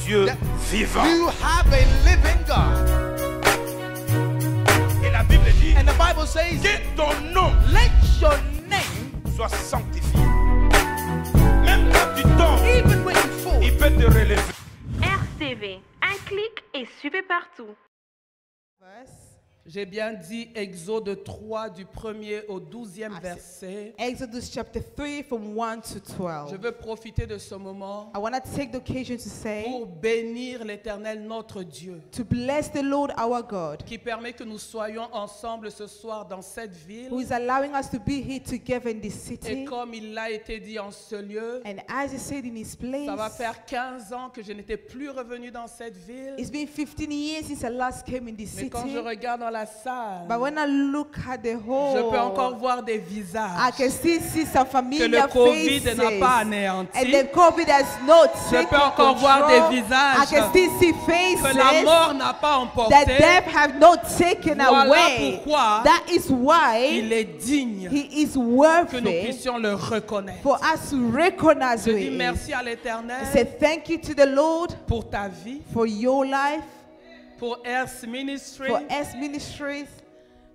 Dieu vivant. You have a living God. Et la Bible dit And the Bible says, que ton nom let your name, soit sanctifié. Même quand tu tombes, even when you fall, il peut te relever. RCV, un clic et suivez partout. J'ai bien dit Exode 3 du 1er au 12e verset. Exodus chapter 3 from 1 to 12. Je veux profiter de ce moment I want to take the occasion to say, pour bénir l'Éternel notre Dieu, to bless the Lord our God, qui permet que nous soyons ensemble ce soir dans cette ville. who is allowing us to be here together in this Et city. comme il l'a été dit en ce lieu, And as he said in his place, ça va faire 15 ans que je n'étais plus revenu dans cette ville. it's been 15 years since I last came in this Mais quand city. je regarde dans la salle, But when I look at the je peux encore whole, voir des I visages can still see some que familiar le Covid faces. n'a pas And anéanti. the COVID has not Je taken peux encore voir des control. I visages can still see que la faces mort n'a pas that emporté. death have not taken Voilà away. pourquoi That is il why est digne he is que nous worthy puissions le reconnaître. for us to recognize Je who dis he is. merci à I say l'Éternel thank you to the Lord pour ta vie, for your life, pour Earth Ministry. for S Ministries.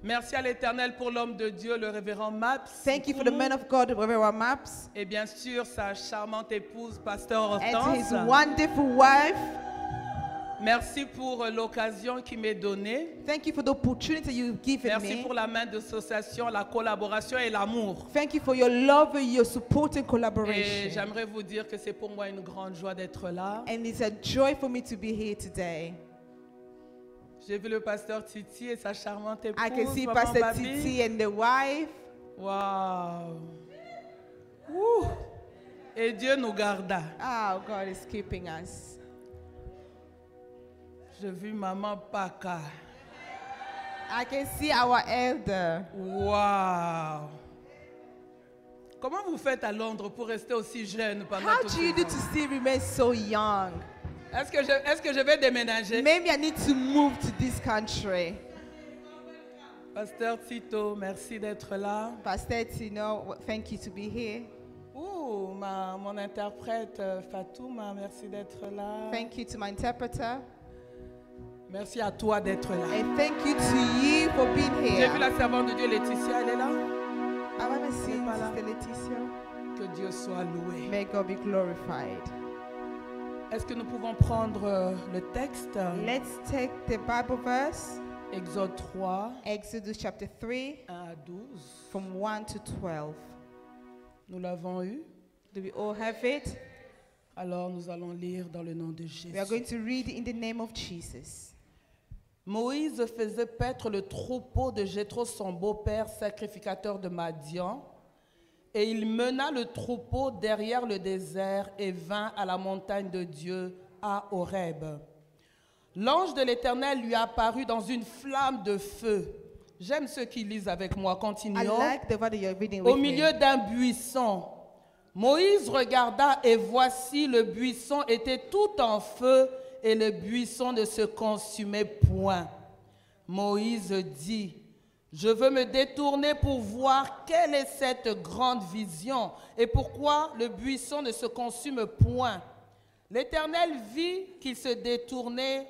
Merci à l'Éternel pour l'homme de Dieu, le révérend Maps. Thank you for the man of God, Reverend Maps, Et bien sûr, sa charmante épouse, Pasteur and his Hortense. wonderful wife. Merci pour l'occasion qui m'est donnée. Thank you for the opportunity you've given Merci me. pour la main d'association, la collaboration et l'amour. Thank you for your love and your support and Et collaboration. j'aimerais vous dire que c'est pour moi une grande joie d'être là. And it's a joy for me to be here today. J'ai vu le pasteur Titi et sa charmante épouse. I can see Maman Pastor Babi. Titi and the wife. Waouh. Ouh. Et Dieu nous garda. Oh, God is keeping us. J'ai vu maman Paka. I can see our elder. Waouh. Comment vous faites à Londres pour rester aussi jeune pendant How tout do you ce do temps? to still remain so young? Est-ce que je vais déménager? Maybe I need to move to this country. Pasteur Tito, merci d'être là. Pastor Tino, thank you to be here. Ouh, mon interprète Fatouma, merci d'être là. Thank you to my interpreter. Merci à toi d'être là. And thank you to you for being J'ai vu here. la servante de Dieu Laetitia, elle est là. I want to see pas là. Sister Leticia. Que Dieu soit loué. May God be glorified. Est-ce que nous pouvons prendre le texte? Let's take the Bible verse, Exode 3, Exodus chapter 3, 1 à 12. from 1 to 12. Nous l'avons eu. Do we all have it? Alors nous allons lire dans le nom de We are going Jésus. to read in the name of Jesus. Moïse faisait paître le troupeau de Jéthro, son beau-père, sacrificateur de Madian. Et il mena le troupeau derrière le désert et vint à la montagne de Dieu, à Horeb. L'ange de l'Éternel lui apparut dans une flamme de feu. J'aime ceux qui lisent avec moi. I Continuons. like the word you're reading Au with milieu me. d'un buisson. Moïse regarda et voici le buisson était tout en feu et le buisson ne se consumait point. Moïse dit: je veux me détourner pour voir quelle est cette grande vision et pourquoi le buisson ne se consume point. L'Éternel vit qu'il se détournait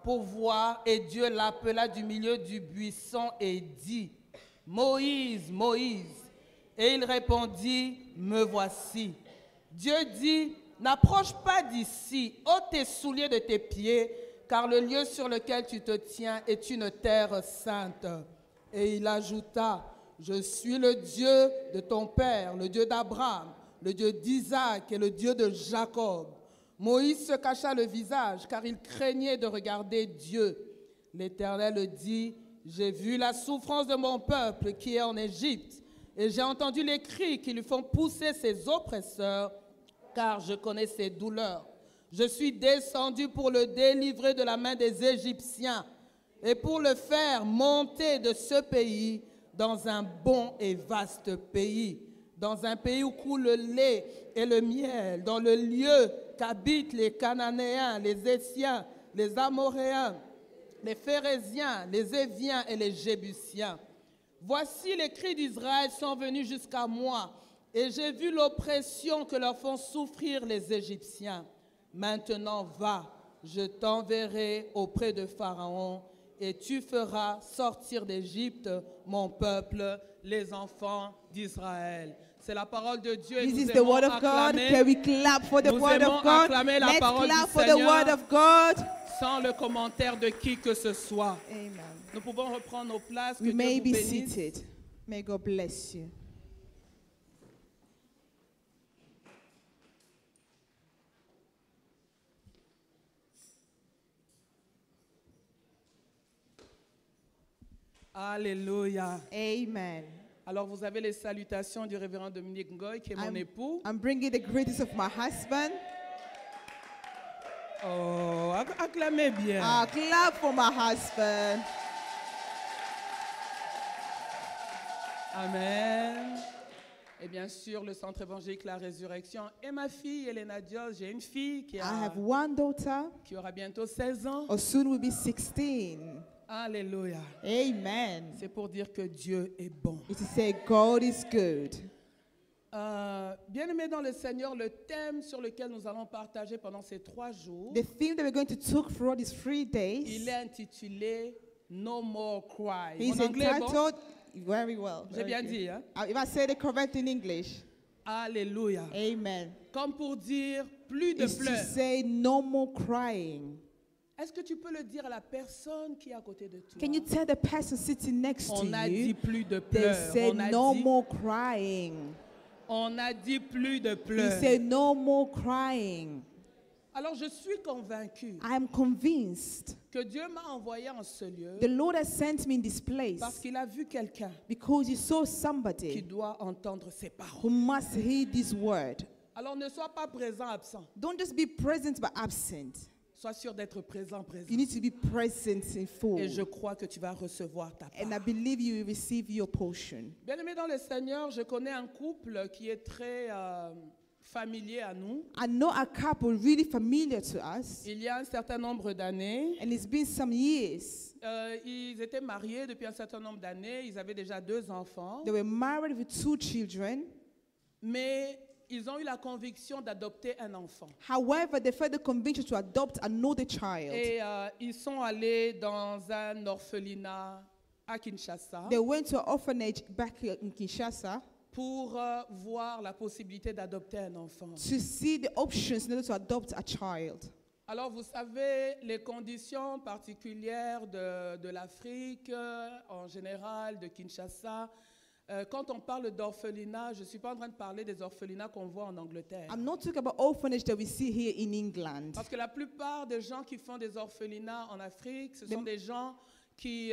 pour voir et Dieu l'appela du milieu du buisson et dit: Moïse, Moïse. Et il répondit: me voici. Dieu dit: n'approche pas d'ici, ôte tes souliers de tes pieds, car le lieu sur lequel tu te tiens est une terre sainte. Et il ajouta: je suis le Dieu de ton père, le Dieu d'Abraham, le Dieu d'Isaac et le Dieu de Jacob. Moïse se cacha le visage, car il craignait de regarder Dieu. L'Éternel dit: j'ai vu la souffrance de mon peuple qui est en Égypte, et j'ai entendu les cris qui lui font pousser ses oppresseurs, car je connais ses douleurs. Je suis descendu pour le délivrer de la main des Égyptiens et pour le faire monter de ce pays dans un bon et vaste pays, dans un pays où coule le lait et le miel, dans le lieu qu'habitent les Cananéens, les Essiens, les Amoréens, les Phérésiens, les Éviens et les Jébusiens. Voici les cris d'Israël sont venus jusqu'à moi, et j'ai vu l'oppression que leur font souffrir les Égyptiens. Maintenant va, je t'enverrai auprès de Pharaon et tu feras sortir d'Égypte mon peuple, les enfants d'Israël. C'est la parole de Dieu et This nous is the aimons word of God. acclamer Can we clap for the Nous word aimons of God? acclamer la Let's parole clap du for the Seigneur. word of God. sans le commentaire de qui que ce soit. Amen. Nous pouvons reprendre nos places. Que We Dieu may vous be bénisse. seated. May God bless you. Alléluia. Amen. Alors vous avez les salutations du révérend Dominique Ngoy, qui est mon époux. I'm bringing the greetings of my husband. Oh, acclamez bien. Clap for my husband. Amen. Et bien sûr, le Centre évangélique La Résurrection. Et ma fille, Elena Dios, j'ai une fille I have one daughter, qui aura bientôt 16 ans. or soon will be 16. Alléluia. Amen. C'est pour dire que Dieu est bon. It is say God is good. Bien-aimés dans le Seigneur, le thème sur lequel nous allons partager pendant ces 3 jours, The theme that we're going to talk throughout these 3 days il est intitulé No More Cry. is Mon anglais est bon? entitled, very well. J'ai very bien good. dit, hein? If I say it correct in English, Alléluia. amen. Comme pour dire plus de Is to pleurs. say no more crying. Est-ce que tu peux le dire à la personne qui est à côté de toi? Can you tell the person sitting next to On a dit you, plus de they pleurs. say On a no dit, more crying. on a dit plus de You pleurs. say no more crying. Alors je suis convaincu I am convinced que Dieu m'a envoyé en ce lieu the Lord has sent me in this parce place qu'il a vu quelqu'un because he saw qui somebody doit entendre ses paroles. who must hear this word. Alors ne sois pas présent, absent. Don't just be present but absent. Sois sûr d'être présent, présent. You need to be present in full. Et je crois que tu vas recevoir ta And I part. believe you will receive your portion. Bien-aimé dans le Seigneur, je connais un couple qui est très familier à nous. I know a couple really familiar to us, Il y a un certain nombre d'années, and it's been some years. ils étaient mariés depuis un certain nombre d'années. Ils avaient déjà 2 enfants. They were married with 2 children. Mais ils ont eu la conviction d'adopter un enfant. However, they felt the conviction to adopt another child. Et ils sont allés dans un orphelinat à Kinshasa They went to an orphanage back in Kinshasa pour voir la possibilité d'adopter un enfant. to see the options in order to adopt a child. Alors vous savez, les conditions particulières de l'Afrique en général, de Kinshasa, quand on parle d'orphelinat, je ne suis pas en train de parler des orphelinats qu'on voit en Angleterre. I'm not talking about orphanage that we see here in England. Parce que la plupart des gens qui font des orphelinats en Afrique, ce sont des gens qui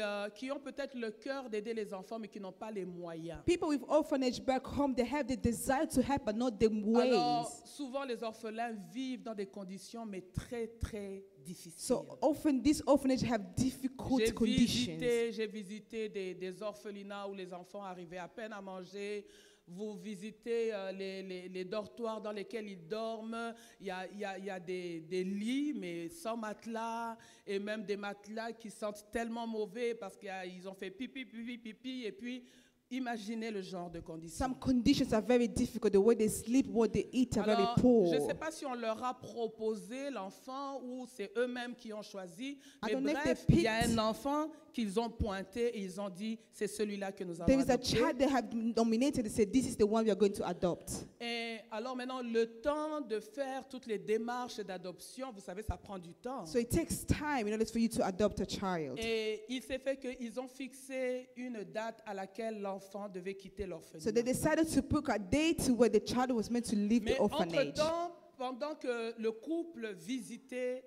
ont peut-être le cœur d'aider les enfants, mais qui n'ont pas les moyens. People with orphanage back home, they have the desire to help, but not the ways. Alors, souvent, les orphelins vivent dans des conditions, mais très, très difficiles. So often, these orphanages have difficult conditions. J'ai visité des orphelinats où les enfants arrivaient à peine à manger. Vous visitez les dortoirs dans lesquels ils dorment. Il y a des lits, mais sans matelas, et même des matelas qui sentent tellement mauvais parce qu'ils ont fait pipi, pipi, pipi, et puis imaginez le genre de conditions. Some conditions are very difficult. The way they sleep, what they eat are very Alors, poor. je ne sais pas si on leur a proposé l'enfant ou c'est eux-mêmes qui ont choisi. Mais don't know if bref, they il y a picked- un enfant qu'ils ont pointé et ils ont dit, c'est celui-là que nous allons There is a adopter. child they have nominated. They said, this is the one we are going to adopt. Et alors maintenant, le temps de faire toutes les démarches d'adoption, vous savez, ça prend du temps. So it takes time in order for you to adopt a child. Et il s'est fait qu'ils ont fixé une date à laquelle l'enfant devait quitter So l'orphelinat. they decided to book a date where the child was meant to leave Mais the orphanage. entre-temps, pendant que le couple visitait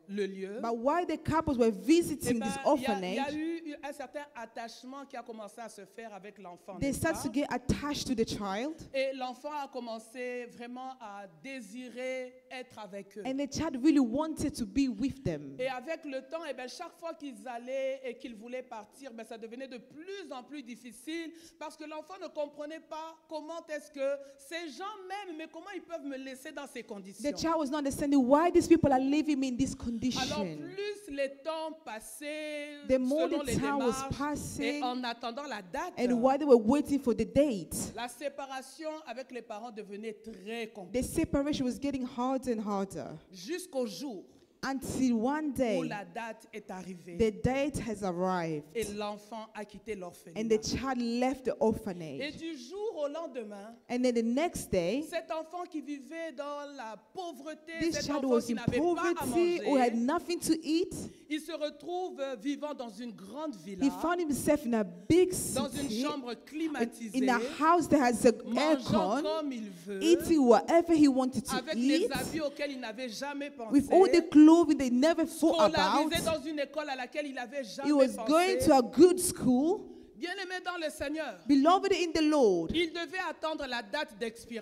le lieu, But while the couples were eh visiting ben, this il y a orphanage, eu un certain attachement qui a commencé à se faire avec l'enfant. they n'est-ce started pas? to get attached to the child. Et l'enfant a commencé vraiment à désirer être avec eux. And the child really wanted to be with them. Et avec le temps, eh ben, chaque fois qu'ils allaient et qu'ils voulaient partir, ben, ça devenait de plus en plus difficile parce que l'enfant ne comprenait pas comment est-ce que ces gens m'aiment, mais comment ils peuvent me laisser dans ces conditions. The child was not understanding why these people are leaving me in this Alors condition. plus les temps passaient The more selon the les time was démarches passing, et en attendant la date, And while they were waiting for the date, la séparation avec les parents devenait très the compliquée. separation was getting harder and harder. Jusqu'au jour until one où day la date est arrivée the date has arrived et l'enfant a quitté and the l'orphelinat. child left the Et orphanage. du jour au lendemain, And then the next day, cet enfant qui vivait dans la pauvreté, this cet child enfant was qui in n'avait pas à poverty or had manger, nothing to eat. il se retrouve vivant dans une grande villa, He found himself in a big dans une city, chambre climatisée, in a house that has an mangeant aircon, comme il veut, eating whatever he wanted to avec les eat, habits auxquels il n'avait jamais pensé, with all the clothing they never thought about. scolarisé dans une école à laquelle il n'avait jamais He was going pensé. to a good school. Bien-aimé dans le Seigneur, Beloved in the Lord, il devait attendre la date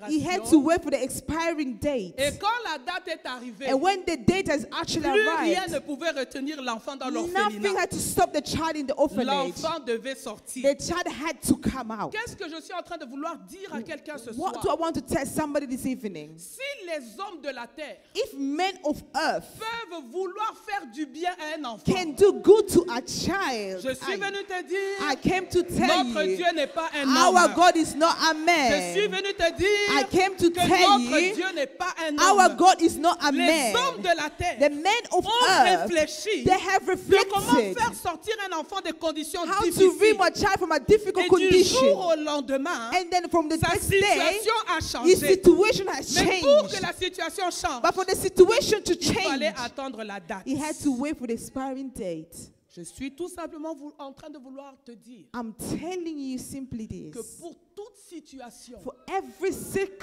he had to d'expiration. wait for the expiring date. Et quand la date est arrivée, And when the date has actually plus rien ne arrived, pouvait retenir l'enfant dans nothing l'orphelinat. had to stop the child in the orphanage. L'enfant devait sortir. The child had to come out. Qu'est-ce que je suis en train de vouloir dire à quelqu'un ce What do I soir? want to tell somebody this evening? Si les hommes de la terre If men of earth peuvent vouloir faire du bien à un enfant, can do good to a child, je suis venu te I dire, came to tell notre you, Dieu n'est pas un our homme. God is not a Je suis man. venu te I dire came to que tell notre you, Dieu n'est pas un our homme. God is not a Les man. hommes de la terre The men of ont earth, réfléchi they have de comment reflected faire sortir un enfant des conditions how to difficiles. remove a child from a difficult Et du condition. jour au lendemain, And then from the sa next day, situation a his changé. situation has Mais pour que changed. la situation change, But for the situation to il fallait change, attendre la date. he had to wait for the expiring date. Je suis tout simplement en train de vouloir te dire I'm telling you simply que this. pour toute situation For every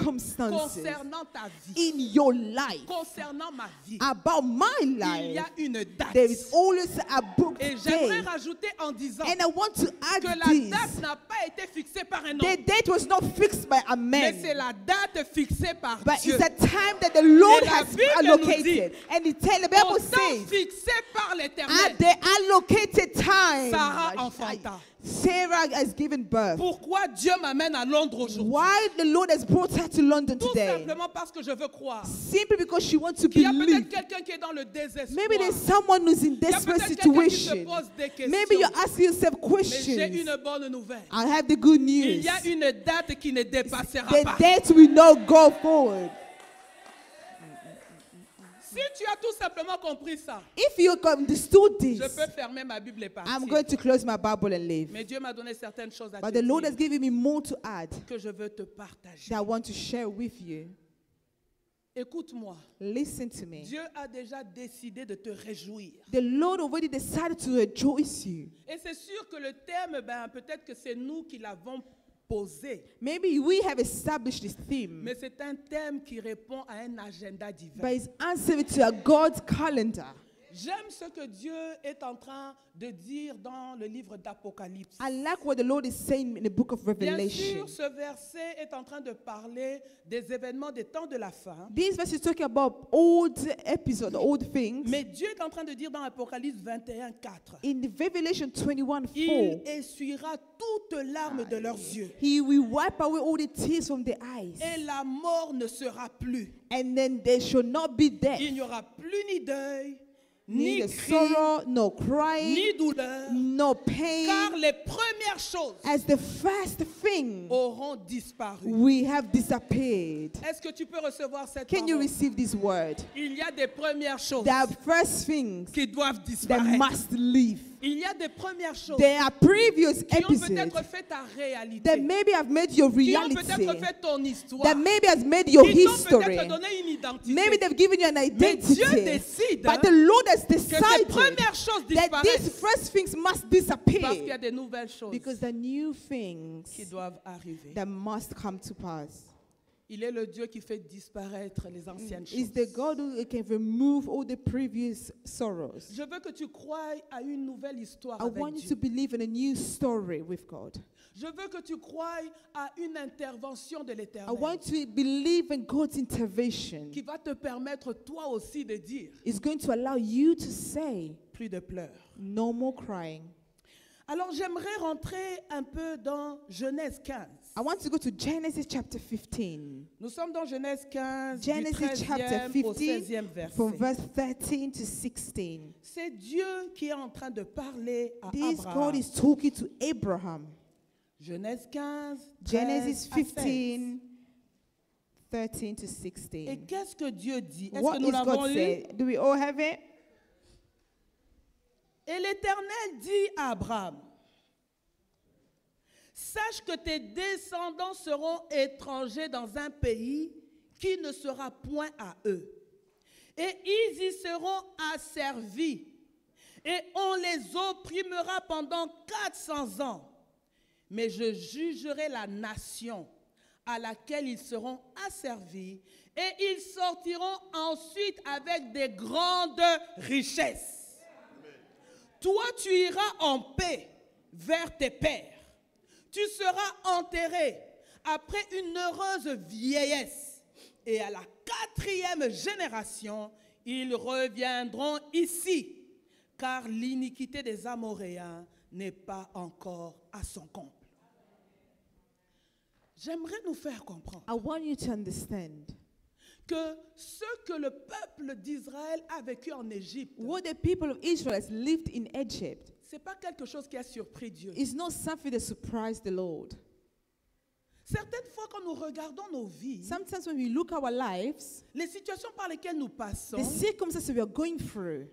circumstance concernant ta vie, in your life, concernant ma vie, about my il y life, a une date. there is always a booked Et j'aimerais day. rajouter en disant And I want to add que la this. date n'a pas été fixée par un The homme, date was not fixed by a mais c'est man, la date fixée par but Dieu. it's a time that the Lord Et la has Bible allocated. And the Bible Au temps says, fixé par at l'Éternel, the allocated time, Sarah enfanta. Sarah has given birth. Pourquoi Dieu m'amène à Londres aujourd'hui? Why the Lord has brought her to London Tout today? simplement parce que je veux croire Simply because she wants to qu'il y a believe. peut-être quelqu'un qui est dans le désespoir. Maybe there's someone who's in Il y a desperate peut-être quelqu'un qui se situation. pose des questions. Maybe you're asking yourself Mais j'ai questions. une bonne nouvelle. I have the good Il news. y a une date qui ne dépassera The pas. date will not go forward. Si tu as tout simplement compris ça, If you understood je this, peux fermer ma Bible et I'm partir. going to close my Bible and leave. Mais Dieu m'a donné certaines choses à But te the Lord has dire given me more to add que je veux te partager. that I want to share with you. Écoute-moi. Listen to me. Dieu a déjà décidé de te réjouir. The Lord already decided to rejoice you. Et c'est sûr que le thème, peut-être que c'est nous qui l'avons posé. Maybe we have established this theme, Mais c'est un thème qui répond à un agenda divin. but it's answering to a God's calendar. J'aime ce que Dieu est en train de dire dans le livre d'Apocalypse. I like what the Lord is saying in the book of Bien Revelation. sûr, ce verset est en train de parler des événements des temps de la fin. This verse is talking about old episodes, old things. Mais Dieu est en train de dire dans Apocalypse 21, 4, In the Revelation 21:4, il essuiera toutes larmes de leurs yeux. He will wipe away all the tears from the eyes. Et la mort ne sera plus. And then there shall not be death, Il n'y aura plus ni deuil, ni neither cri, sorrow, no crying, ni douleur, no pain, car les premières choses as the first thing auront disparu. we have disappeared. Est-ce que tu peux recevoir cette Can you parole? receive this word? Il y a des premières choses There are first things qui doivent that disparaître. must leave. Il y a des premières choses There are previous qui ont episodes peut-être fait ta réalité, that maybe have made your qui ont reality, peut-être fait ton histoire, that maybe has made your qui t'ont history. peut-être donné une identité. Maybe they've given you an Mais Dieu identity. décide But the Lord has que ces decided premières choses that these disparaissent first things must parce qu'il y a disappear des nouvelles choses because the new things qui doivent arriver. that must come to pass. Il est le Dieu qui fait disparaître les anciennes Is choses. the God who can remove all the previous sorrows. Je veux que tu croies à une nouvelle histoire I avec want you Dieu. to believe in a new story with God. Je veux que tu croies à une intervention de I l'Éternel want to believe in God's intervention. qui va te permettre toi aussi de dire It's going to allow you to say, plus de pleurs. no more crying. Alors j'aimerais rentrer un peu dans Genèse 15. I want to go to Genesis chapter 15. Nous sommes dans Genèse 15, du Genesis chapter 13e au 15, 16e from verset. verse 13 to 16. C'est Dieu qui est en train de parler à This God Abraham. is talking to Abraham. Genèse 15, 13 Genesis à 16. 15, 13 to Et 16. qu'est-ce que Dieu dit? Est-ce What que nous is l'avons God lu? say? Do we all have it? Et l'Éternel dit à Abraham, sache que tes descendants seront étrangers dans un pays qui ne sera point à eux. Et ils y seront asservis. Et on les opprimera pendant 400 ans. Mais je jugerai la nation à laquelle ils seront asservis. Et ils sortiront ensuite avec des grandes richesses. Toi, tu iras en paix vers tes pères. Tu seras enterré après une heureuse vieillesse. Et à la 4e génération, ils reviendront ici, car l'iniquité des Amoréens n'est pas encore à son comble. J'aimerais nous faire comprendre I want you to understand que ce que le peuple d'Israël a vécu en Égypte, what the people of Israel has lived in Egypt ce n'est pas quelque chose qui a surpris Dieu. is not something that surprised the Lord. Certaines fois, quand nous regardons nos vies, Sometimes when we look at our lives, les situations par lesquelles nous passons, the circumstances we are going through,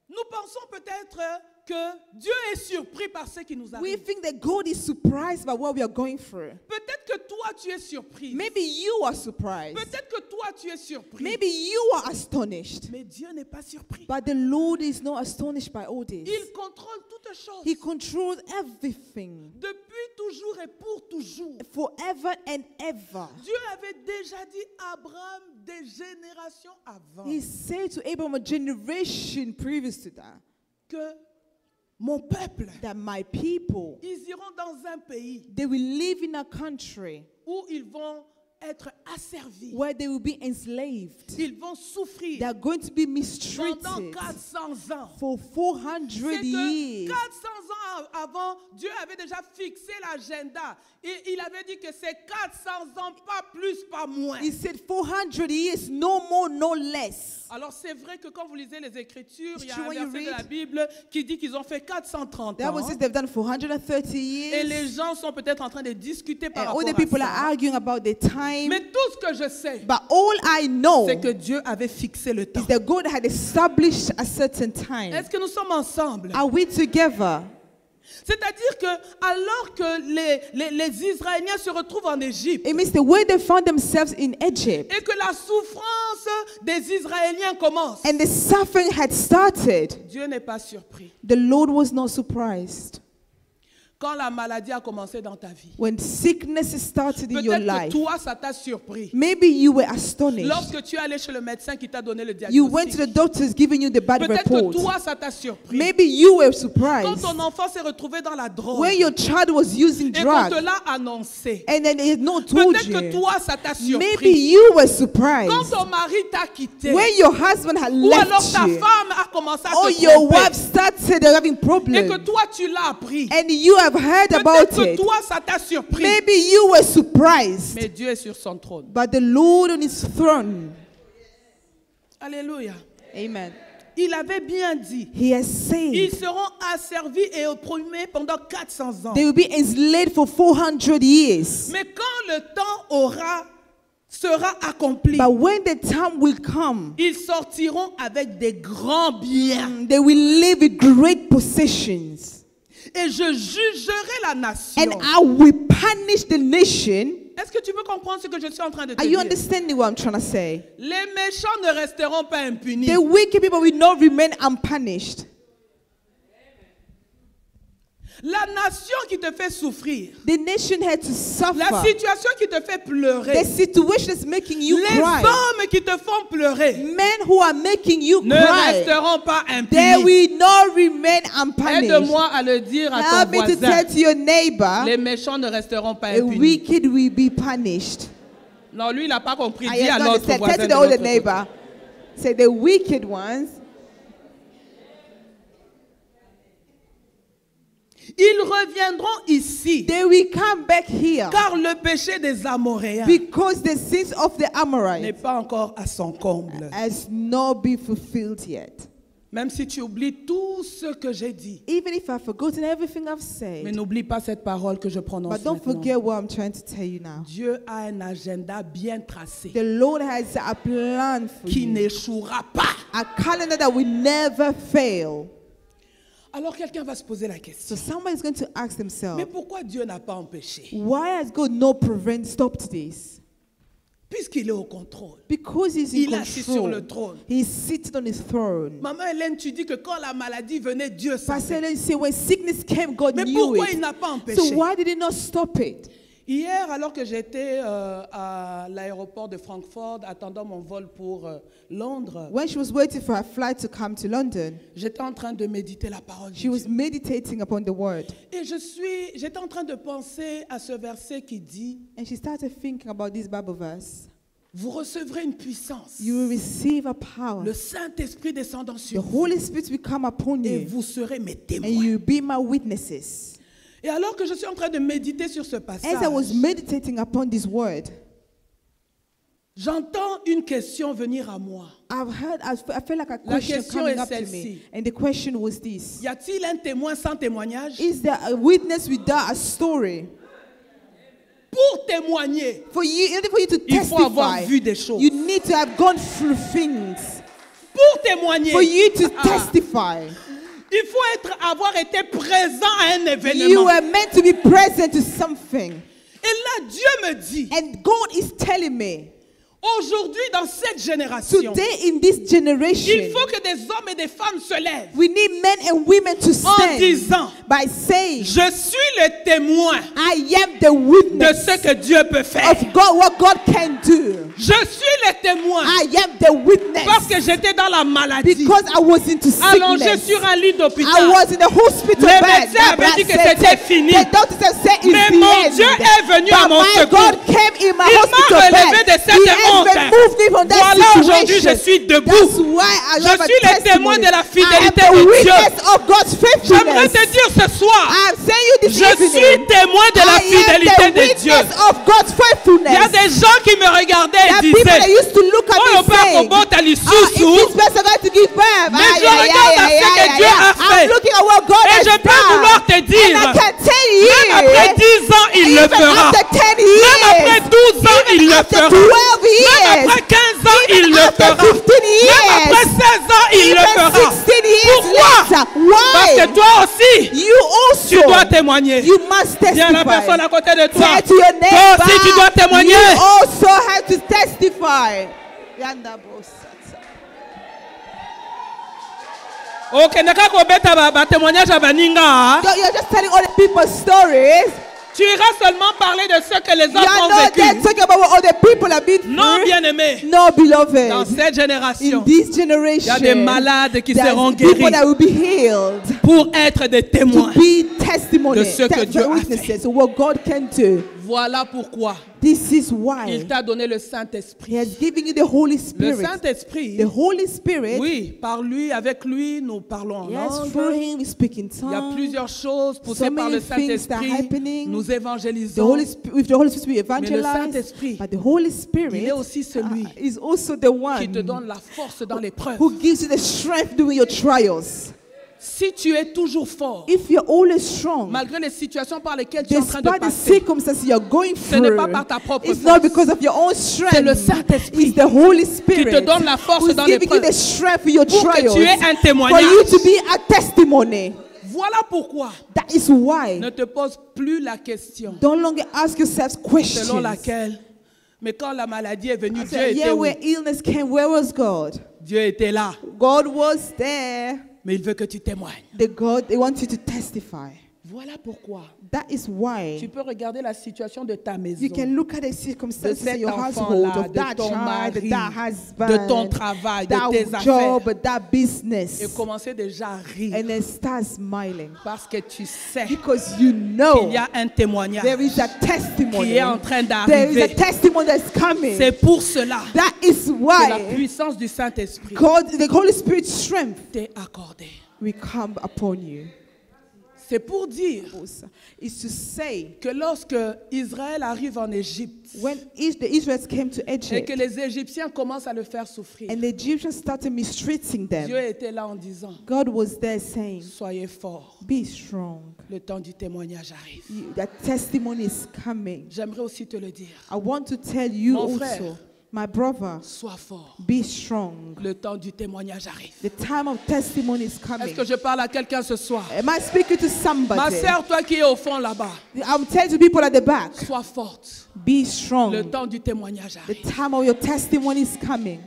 nous pensons peut-être que Dieu est surpris par ce qui nous we arrive. think that God is surprised by what we are going through. Peut-être que toi, tu es surpris. Maybe you are surprised. Peut-être que toi, tu es surpris. Maybe you are astonished. Mais Dieu n'est pas surpris. But the Lord is not astonished by all this. Il contrôle toutes choses. He controls everything Depuis toujours et pour toujours. forever and ever. Dieu avait déjà dit à Abraham des générations avant He said to Abraham a generation previous to that, que mon peuple, that my people, ils iront dans un pays they will live in a country où ils vont être asservis. where they will be enslaved. Ils vont souffrir They are going to be pendant mistreated 400 ans. for 400 C'est que years. 400 ans avant, Dieu avait déjà fixé l'agenda. Et il avait dit que c'est 400 ans, pas plus, pas moins. He said 400 years, no more, no less. Alors c'est vrai que quand vous lisez les Écritures, il y a It's true un when you verset de la read. Bible qui dit qu'ils ont fait 430 That ans. was it, they've done 430 Et les years. gens sont peut-être en train de discuter par And rapport all the à people are ça. arguing about the time. Mais tout ce que je sais, But all I know c'est que Dieu avait fixé le temps. is that God had established a certain time. Est-ce que nous sommes ensemble? Are we together? C'est-à-dire que alors que les Israéliens se retrouvent en Égypte It means the way they found themselves in Egypt et que la souffrance des Israéliens commence, and the suffering had started, Dieu n'est pas surpris. the Lord was not surprised. Quand la maladie a commencé dans ta vie, When sickness started in your peut-être que life, toi, ça t'a surpris. maybe you were astonished. Lorsque tu es allé chez le médecin qui t'a donné le You went to the diagnostic, doctors giving you the bad peut-être que report. toi, ça t'a surpris. Maybe you were Quand surprised ton enfant s'est retrouvé dans la drogue when your child was using et qu'on te drugs l'a annoncé, and then they had not told peut-être que you. toi, ça t'a Maybe surpris. you were Quand surprised ton mari t'a quitté, when your husband had ou alors left ta you, femme a commencé à or te your tromper, wife started having et que problems, toi, tu l'as appris. and you have heard about Peut-être que it. toi, ça t'a surpris. Maybe you were surprised, Mais Dieu est sur son trône. but the Lord on his throne. Alléluia. Amen. Il avait bien dit, He has ils said seront asservis et opprimés pendant 400 ans. they will be enslaved for 400 years. Mais quand le temps sera accompli, But when the time will come, ils sortiront avec des grands biens. they will live with great possessions. Et je jugerai la nation. And I will punish the nation. Est-ce que tu peux comprendre ce que je suis en train de te Are you dire? understanding what I'm trying to say? Les méchants ne resteront pas impunis. The wicked people will not remain unpunished. La nation qui te fait souffrir, The nation had to la suffer. situation qui te fait pleurer, The situation is making you les cry. hommes qui te font pleurer Men who are making you ne cry, resteront pas they impunis. will not remain unpunished. Aide-moi à le dire à Help ton me to voisin. tell to your neighbor, Les méchants ne resteront pas the impunis. wicked will be punished. Non, lui, il n'a pas compris. I Dis à have not l'autre understand. voisin Tell to de the older l'autre côté. neighbor. Say the wicked ones, Ils reviendront ici, they will come back here car le péché des Amoréens because the sins of the n'est Amorites pas encore à son comble. has not been fulfilled yet. Même si tu oublies tout ce que j'ai dit. Even if I've forgotten everything I've Mais said, n'oublie pas cette parole que je prononce but don't maintenant. forget what I'm trying to tell you now. Dieu a un agenda bien tracé The Lord has a plan for qui you. n'échouera pas. A calendar that will never fail. Alors quelqu'un va se poser la So question. somebody is going to ask themselves, Mais pourquoi Dieu n'a pas empêché? why has God stopped this? Puisqu'il est au contrôle. Because he's in Il est assis sur le control. trône. He's seated on his throne. Maman Hélène, tu dis que quand la maladie venait, Dieu Pastor savait. Ellen say when sickness came, God Mais knew pourquoi il it. n'a pas empêché? So why did he not stop it? Hier, alors que j'étais à l'aéroport de Francfort, attendant mon vol pour Londres, When she was waiting for her flight to come to London, j'étais en train de méditer la parole de she was Dieu. meditating upon the word. Et j'étais en train de penser à ce verset qui dit, And she started thinking about this Bible verse. vous recevrez une puissance. You will receive a power. Le Saint-Esprit descendant The sur vous. Holy Spirit will come upon Et you. vous serez mes And témoins. you will be my witnesses. Et alors que je suis en train de méditer sur ce passage, As I was meditating upon this word, j'entends une question venir à moi. I felt like a La question question coming est up to celle-ci. me. And the question was this. Y a-t-il un témoin sans témoignage? Is there a witness without a story? Pour témoigner, For you, in order for you to il faut avoir testify, vu des choses. you need to have gone through things. Pour témoigner, For you to Ah. testify, il faut avoir été présent à un you événement. were meant to be present to something. Et là, Dieu me dit, And God is telling me, aujourd'hui, dans cette génération, today in this il generation, faut que des hommes et des femmes se lèvent we need men and women to en stand disant, by saying, je suis le témoin I am the de witness ce que Dieu peut faire. of God, what God can do. Je suis le témoin I am the witness parce que j'étais dans la maladie, because I was into allongé sickness. sur un lit I d'hôpital. was in the hospital Les bed. médecins avaient dit que c'était fini. The doctors have said it's Mais the mon end. Dieu est venu à But mon my secours. God came in my Il m'a hospital relevé bed. de cette He has honte. removed me from that Voilà, aujourd'hui, situation. je suis debout. That's why I Je have a suis le témoin testimony. de la fidélité I am de the Dieu. witness of God's J'aimerais faithfulness. te dire ce soir, I am saying you this je suis evening. témoin de la I fidélité am the de Dieu. witness of God's Il y a faithfulness. des gens qui me regardaient There are et people that disaient, used to look at oh, me le père saying, Obot a if l'issue. this person going to give birth, Mais je regarde à ce que Dieu a fait. I'm looking at what God Et has je peux done. vouloir te dire, And I can tell you, même après 10 ans, il le even fera. after 10 Même après years, 12 ans, il le after fera. 12 Même years, après 15 ans, il even le after fera. 15 Même years, après 16 ans, il le even fera. 16 years Pourquoi? later. Parce Why? que toi aussi, You tu dois also, témoigner. you must Viens la personne testify. à côté de toi. Say to your Toi neighbor, aussi, tu dois témoigner. you also have to testify. Yanda bosa. Ok, naka kobeta ba témoignage à baninga. You're just telling all the people's stories. Tu iras seulement parler de ce que les You autres are ont not there vécu. talking about what other people have been Non, through. bien aimé. No, Dans beloved. cette In génération, this il y a generation, des malades qui there's seront people guéris that will be healed pour être des to témoins. be testimony, de ce que Dieu a witnesses of what God can do. Voilà pourquoi This is why il t'a donné le He Saint-Esprit. has given you the Holy Le Spirit. Saint-Esprit, The Holy Spirit, oui, par lui, avec lui, nous parlons en yes, through langue. Him we speak in Il y a tongues. plusieurs choses poussées So par le many things that are Saint-Esprit. happening. Nous The évangélisons. Holy Spirit, with the Holy Spirit we Mais le evangelize, Saint-Esprit, but the Holy il Spirit est aussi celui is also the qui te one donne la force dans l'épreuve. who gives you the strength during your trials. Si tu es toujours fort, If you're always strong, malgré les situations par lesquelles tu es en train de despite the passer, circumstances you're going ce n'est through, pas par ta propre it's not force. because of your own C'est le strength. Saint-Esprit It's the Holy Spirit te donne la force who's dans giving you l'épreuve the strength for your pour que trials, tu aies un for témoignage. you to be a testimony. Voilà pourquoi That is why ne te pose plus la question don't longer ask yourselves questions. selon laquelle, mais quand la maladie est venue, I Dieu said, était yeah, où? where illness came, where was God? Dieu était là, God was there. mais il veut que tu témoignes. They want you to testify. Voilà pourquoi That is why tu peux regarder la situation de ta maison, you can look at the de circumstances in cet your household, enfant-là, of that de ton child, mari, that husband, de ton travail, de tes that affaires, job, that business, et commencer déjà à rire and then start smiling parce que tu sais because you know qu'il y a un témoignage there is a testimony. qui est en train There is a d'arriver. testimony that's coming. C'est pour cela That is que la why puissance du Saint-Esprit God, the Holy Spirit's strength t'est accordée. will come upon you. C'est pour dire is to say que lorsque Israël arrive en Égypte when the Israelites came to et Egypt que les Égyptiens commencent à le faire souffrir, and the Egyptians started mistreating Dieu them, était là en disant, God was there saying, soyez forts, be strong. le temps du témoignage arrive. That testimony is coming. J'aimerais aussi te le dire, I want to tell you Mon also, frère, my brother, sois fort, be strong. le temps du témoignage arrive. The time of testimony is Est-ce coming. que je parle à quelqu'un ce soir? Am I speaking to Ma somebody? sœur, toi qui es au fond là-bas, I'm telling to people at the back, sois forte, be le strong. temps du témoignage The arrive. time of your testimony is coming.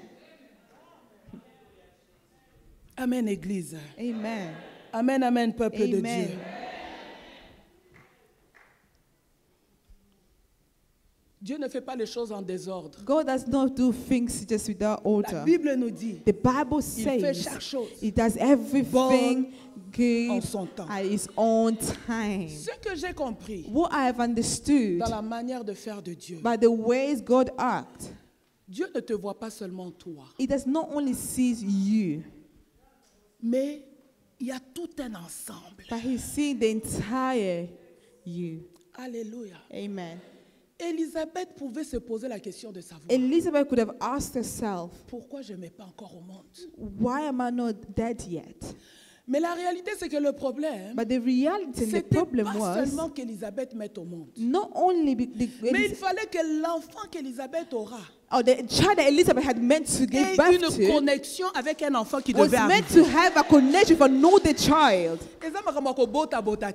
Amen, Église. Amen. Amen, amen, peuple de Dieu. Amen. Dieu ne fait pas les choses en désordre. God does not do things just without La order. Bible nous dit, The Bible il fait says chaque chose He does everything en good son temps. at His own time. Ce que j'ai compris What I have understood dans la manière de faire de Dieu, by the ways God acts, Dieu ne te voit pas seulement toi, He does not only see you, mais il y a tout un ensemble. but He sees the entire you. Alléluia. Amen. Élisabeth pouvait se poser la question de savoir, Elizabeth could have asked herself, pourquoi je ne mets pas encore au monde? why am I not dead yet? Mais la réalité, c'est que le problème, But the reality and the c'était problem pas was seulement qu'Élisabeth mette au monde, not only mais il fallait que l'enfant qu'Élisabeth aura the child that Elizabeth had meant to give ait birth une to connexion avec un enfant qui was devait meant arriver. to have a connection for another child.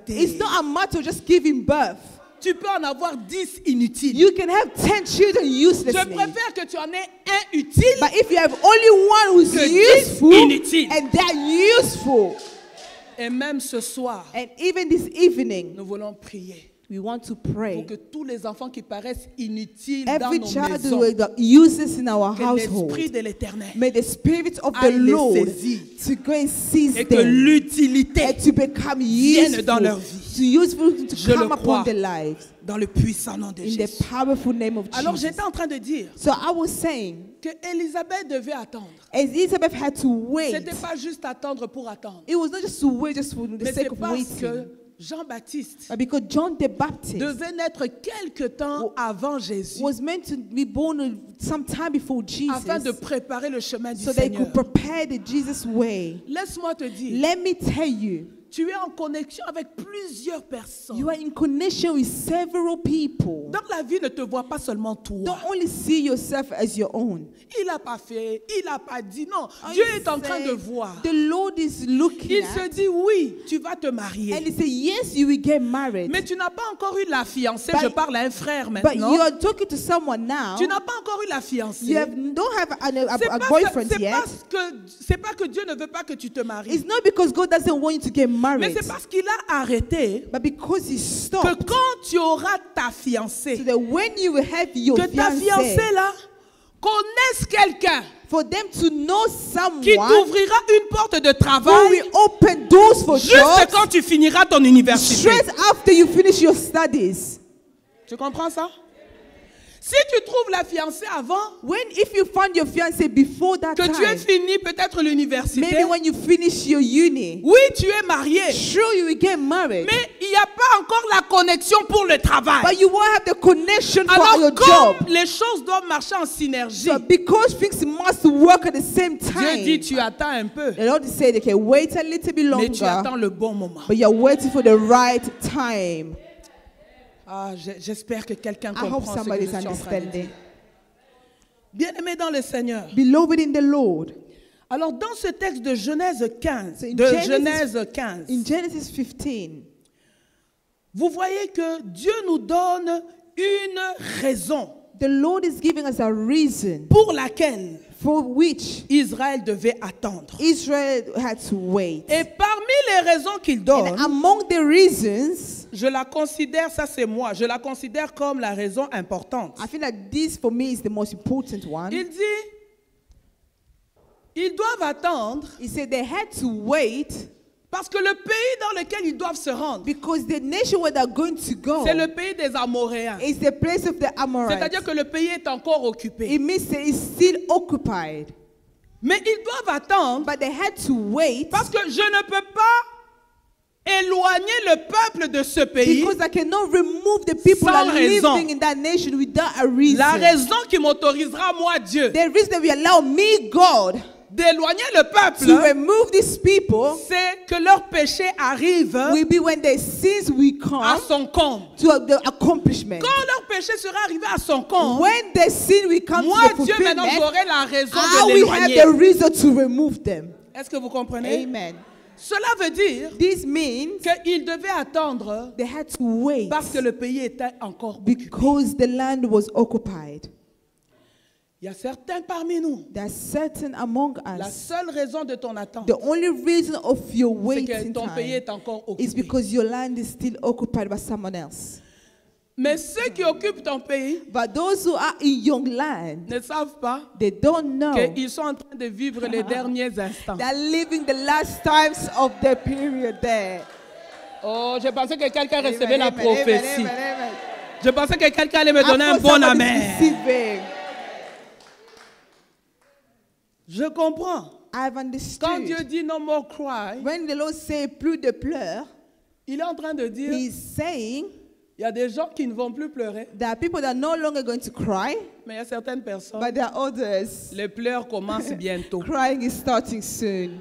It's not a matter of just giving birth. Tu peux en avoir 10 inutiles. You can have 10 children Je uselessly. préfère que tu en aies un utile. But if you have only one who's Que 10 useful inutiles. and they're useful, Et même ce soir, and even this evening, nous voulons prier we want to pour pray. que tous les enfants qui paraissent inutiles dans Every nos child maisons, who uses in our que l'Esprit household, de l'Éternel may the Spirit of the aille les Lord saisir to go and seize et que them l'utilité and to become vienne useful, dans leur vie. to useful to Je come le crois. upon their lives dans le puissant nom de in the Jésus. powerful name of Alors Jesus. j'étais en train de dire So I was saying, que Élisabeth devait attendre. Elizabeth had to wait. C'était pas juste attendre pour attendre, It was not just to wait just for the mais sake c'est of parce waiting, que Jean-Baptiste but because John the Baptist devait naître quelque temps avant Jésus was meant to be born some time before Jesus, afin de préparer le chemin du so they Seigneur. could prepare the Jesus way. Laisse-moi te dire, Let me tell you, tu es en connexion avec plusieurs personnes. you are in connection with several people. Donc la vie ne te voit pas seulement toi. Don't only see yourself as your own. Il n'a pas fait, il n'a pas dit. Non, I Dieu est en train say, de voir. The Lord is looking Il se at, dit oui, tu vas te and marier. He said, yes, you will get married. Mais tu n'as pas encore eu la fiancée. But- Je parle à un frère But maintenant. you are talking to someone now. Tu n'as pas encore eu la fiancée. You don't have C'est a pas boyfriend c'est yet. parce que c'est pas que Dieu ne veut pas que tu te maries. It's not because God doesn't want you to get Mais married, c'est parce qu'il a arrêté but because He que stopped. quand tu auras ta fiancée, So that when you will have your que ta fiancé, fiancée là connaisse quelqu'un for them to know qui someone t'ouvrira une porte de who travail will open doors for juste jobs quand tu finiras ton université. straight after you finish your studies. Tu comprends ça? Si tu trouves la fiancée avant If you find your fiancé before that que tu aies time, fini peut-être l'université, maybe when you finish your uni, oui, tu es marié, sure you will get married, mais il n'y a pas encore la connexion pour le travail. but you won't have the connection for your Alors, job. comme les choses doivent marcher en synergie, So because things must work at the same Dieu time, dit tu attends un peu, the Lord said, okay, wait a little bit mais tu longer, attends le bon moment. but you're waiting for the right time. Ah, j'espère que quelqu'un I hope comprend ce que somebody je is suis en train de dire. understanding. Bien-aimé dans le Seigneur. Beloved in the Lord, Alors, dans ce texte de Genèse 15, So in de Genesis- Genèse 15, in Genesis 15, vous voyez que Dieu nous donne une raison the Lord is giving us a reason pour laquelle for which Israël devait attendre. Israel had to wait. Et parmi les raisons qu'il donne, And among the reasons, je la considère, ça c'est moi, je la considère comme la raison importante. I feel like this for me is the most important one. Il dit, ils doivent attendre He said they had to wait parce que le pays dans lequel ils doivent se rendre, because the nation where they're going to go c'est le pays des Amoréens. is the place of the Amorites. C'est-à-dire que le pays est encore occupé. It means that it's still occupied. Mais ils doivent attendre But they had to wait parce que je ne peux pas éloigner le peuple de ce pays. Because I cannot remove the people Sans that are raison. living in that nation without a reason. La raison qui m'autorisera, moi, Dieu, The reason that will allow me, God, d'éloigner le to peuple, remove these people c'est que leur péché arrive will be when their sins will à come son compte. to the accomplishment. Quand leur péché sera arrivé à son compte, When the sin will come moi, to the Dieu, maintenant, fulfillment, j'aurai la raison I de will have l'éloigner. the reason to remove them. Est-ce que vous comprenez? Amen. Cela veut dire This means qu'ils devaient attendre they had to wait parce que le pays était encore occupé. because the land was occupied. Il y a certains parmi nous. There are certain among La us. seule raison de ton attente, The only reason of your c'est que waiting ton pays time est encore is occupé. because your land is still occupied by someone else. Mais ceux qui occupent ton pays But those who are in your land, ne savent pas they don't know qu'ils sont en train de vivre les derniers instants. they're living the last times of the period there. Oh, je pensais que quelqu'un Amen, recevait la amen, prophétie. amen, amen. Je pensais que quelqu'un allait me donner I un thought bon somebody's amen. receiving. Je comprends. I've Quand Dieu understood. dit no more cry, When the Lord say plus de pleurs, il est en train de dire He's saying il y a des gens qui ne vont plus pleurer, there are people that are no longer going to cry, mais il y a certaines personnes, but there are others. les pleurs commencent bientôt. Crying is starting soon.